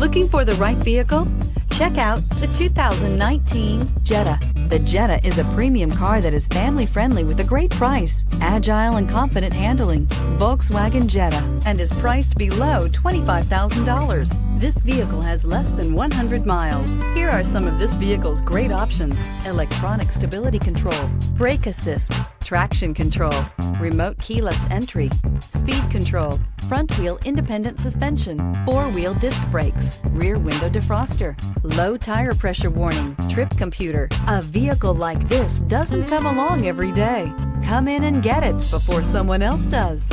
Looking for the right vehicle? Check out the 2019 Jetta. The Jetta is a premium car that is family-friendly with a great price, agile and confident handling. Volkswagen Jetta, and is priced below $25,000. This vehicle has less than 100 miles. Here are some of this vehicle's great options: electronic stability control, brake assist, traction control, remote keyless entry, speed control, front wheel independent suspension, four-wheel disc brakes, rear window defroster, low tire pressure warning, trip computer. A vehicle like this doesn't come along every day. Come in and get it before someone else does.